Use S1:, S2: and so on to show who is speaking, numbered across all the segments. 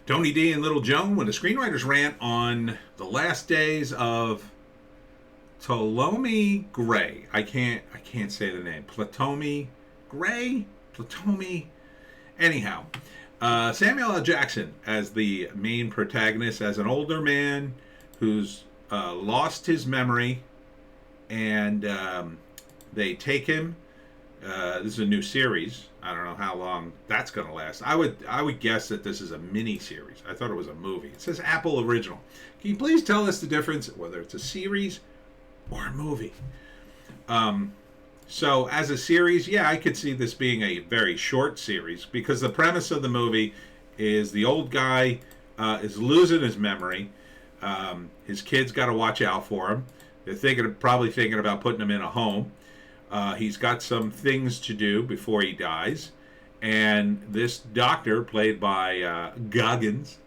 S1: Tony D and Little Joan with a Screenwriter's Rant on the last days of Ptolemy Gray. I can't say the name. Ptolemy Gray? Ptolemy. Anyhow, Samuel L. Jackson as the main protagonist, as an older man who's lost his memory, and they take him. This is a new series. I don't know how long that's going to last. I would guess that this is a mini series. I thought it was a movie. It says Apple Original. Can you please tell us the difference whether it's a series or a movie? So as a series, yeah, I could see this being a very short series, because the premise of the movie is the old guy is losing his memory. His kids got to watch out for him. They're probably thinking about putting him in a home. He's got some things to do before he dies. And this doctor, played by Goggins,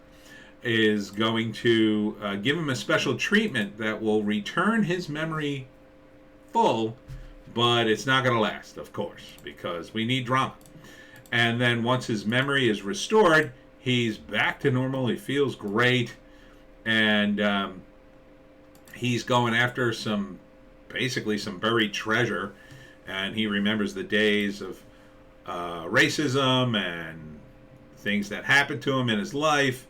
S1: is going to give him a special treatment that will return his memory full, but it's not going to last, of course, because we need drama. And then once his memory is restored, he's back to normal. He feels great. And he's going after basically some buried treasure. And he remembers the days of racism and things that happened to him in his life.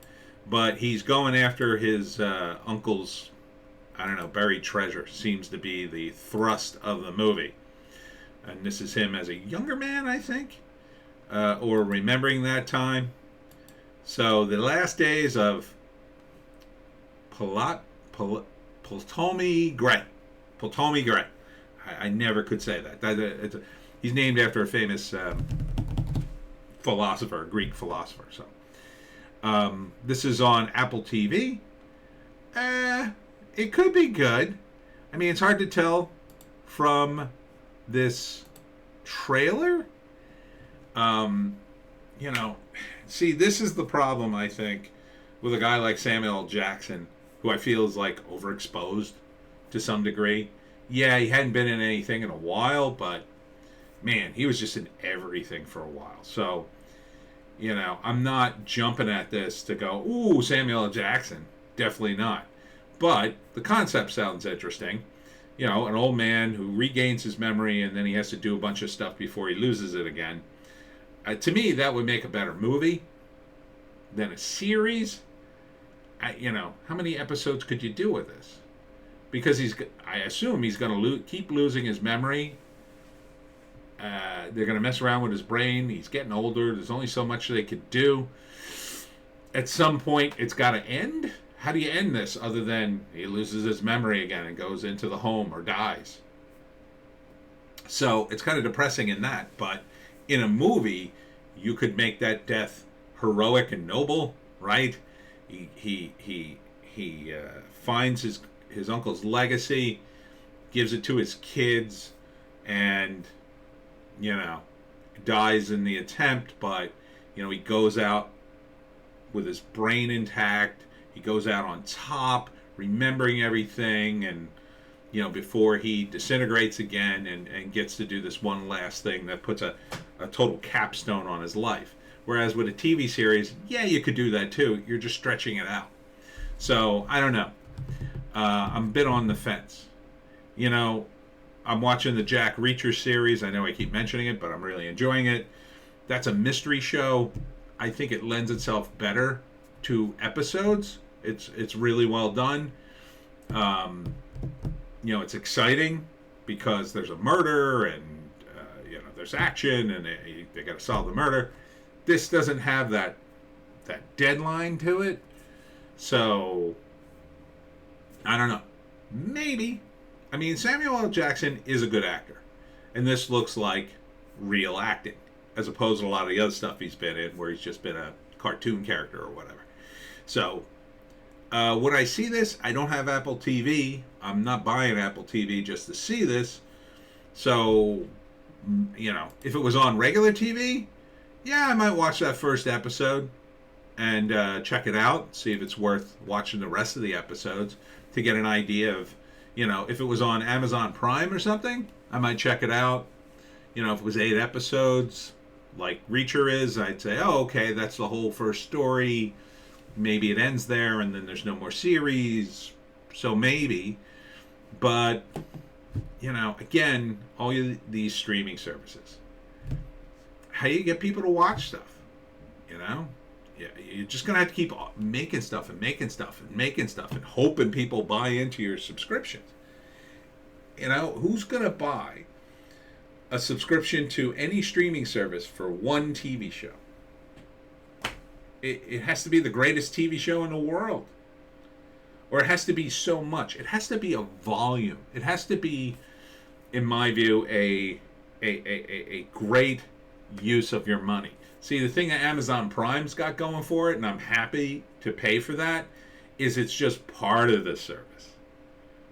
S1: But he's going after his uncle's, buried treasure. Seems to be the thrust of the movie. And this is him as a younger man, I think. Or remembering that time. So the last days of Ptolemy Gray. Ptolemy Gray. I never could say that. He's named after a famous philosopher, Greek philosopher. So this is on Apple TV. It could be good. I mean, it's hard to tell from this trailer. See, this is the problem, I think, with a guy like Samuel L. Jackson, who I feel is like overexposed to some degree. Yeah, he hadn't been in anything in a while, but man, he was just in everything for a while. So, I'm not jumping at this to go, ooh, Samuel L. Jackson. Definitely not. But the concept sounds interesting. An old man who regains his memory and then he has to do a bunch of stuff before he loses it again. To me, that would make a better movie than a series. How many episodes could you do with this? Because I assume he's going to keep losing his memory. They're going to mess around with his brain. He's getting older. There's only so much they could do. At some point, it's got to end. How do you end this other than he loses his memory again and goes into the home or dies? So it's kind of depressing in that. But in a movie, you could make that death heroic and noble, right? He finds his uncle's legacy, gives it to his kids, and dies in the attempt, but he goes out with his brain intact. He goes out on top, remembering everything, and before he disintegrates again and gets to do this one last thing that puts a total capstone on his life. Whereas with a TV series, yeah, you could do that too. You're just stretching it out. So I don't know. I'm a bit on the fence. I'm watching the Jack Reacher series. I know I keep mentioning it, but I'm really enjoying it. That's a mystery show. I think it lends itself better to episodes. It's really well done. It's exciting because there's a murder and there's action and they got to solve the murder. This doesn't have that deadline to it. So I don't know. Maybe. I mean, Samuel L. Jackson is a good actor. And this looks like real acting, as opposed to a lot of the other stuff he's been in, where he's just been a cartoon character or whatever. So, when I see this, I don't have Apple TV. I'm not buying Apple TV just to see this. So, if it was on regular TV, yeah, I might watch that first episode and check it out, see if it's worth watching the rest of the episodes to get an idea of, if it was on Amazon Prime or something, I might check it out. If it was 8 episodes, like Reacher is, I'd say, oh, okay, that's the whole first story. maybe it ends there and then there's no more series. So maybe. But, you know, again, all these streaming services. How do you get people to watch stuff? You know? Yeah, you're just going to have to keep making stuff and making stuff and making stuff and hoping people buy into your subscriptions. You know, who's going to buy a subscription to any streaming service for one TV show? It has to be the greatest TV show in the world. Or it has to be so much. It has to be a volume. It has to be, in my view, a great use of your money. See, the thing that Amazon Prime's got going for it, and I'm happy to pay for that, is it's just part of the service,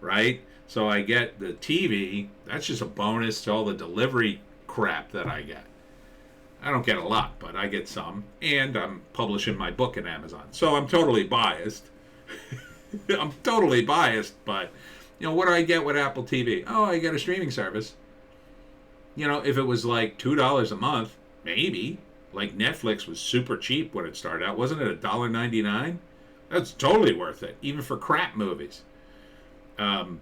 S1: right? So I get the TV, that's just a bonus to all the delivery crap that I get. I don't get a lot, but I get some, and I'm publishing my book in Amazon. So I'm totally biased. I'm totally biased, but, you know, what do I get with Apple TV? Oh, I get a streaming service. You know, if it was like $2 a month, maybe. Like Netflix was super cheap when it started out. Wasn't it $1.99? That's totally worth it, even for crap movies. You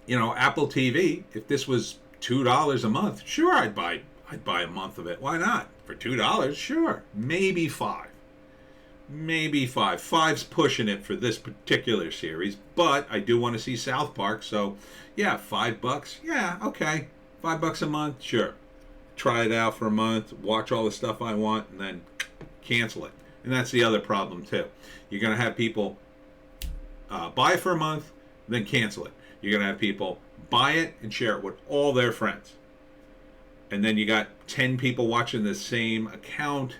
S1: know, Apple TV, if this was $2 a month, sure, I'd buy a month of it. Why not? For $2, sure. Maybe $5. Maybe $5. $5's pushing it for this particular series, but I do want to see South Park, so yeah, $5. Yeah, okay. $5 a month, sure. Try it out for a month, watch all the stuff I want, and then cancel it. And that's the other problem too. You're going to have people buy it for a month, then cancel it. You're going to have people buy it and share it with all their friends. And then you got 10 people watching the same account.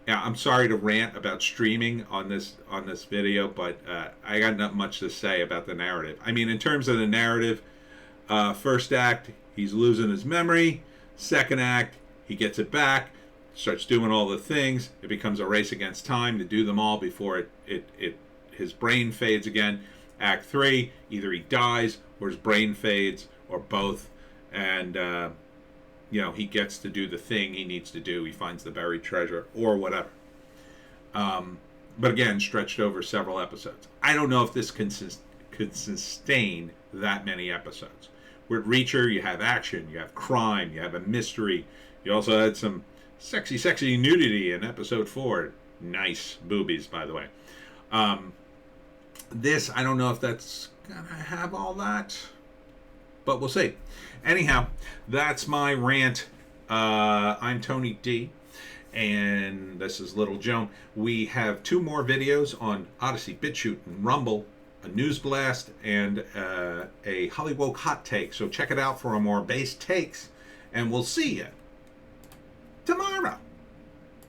S1: Yeah, I'm sorry to rant about streaming on this video, but I got not much to say about the narrative. I mean, in terms of the narrative, first act, he's losing his memory. Second act, he gets it back, starts doing all the things. It becomes a race against time to do them all before his brain fades again. Act 3, either he dies or his brain fades or both, and you know, he gets to do the thing he needs to do. He finds the buried treasure or whatever. But again, stretched over several episodes. I don't know if this could sustain that many episodes. With Reacher, you have action, you have crime, you have a mystery. You also had some sexy nudity in episode 4. Nice boobies, by the way. This, I don't know if that's gonna have all that, but we'll see. Anyhow, that's my rant. I'm Tony D, and this is Little Joan. We have 2 more videos on Odysee, Bitchute, and Rumble, a news blast, and a Hollywoke hot take. So check it out for more base takes, and we'll see you tomorrow.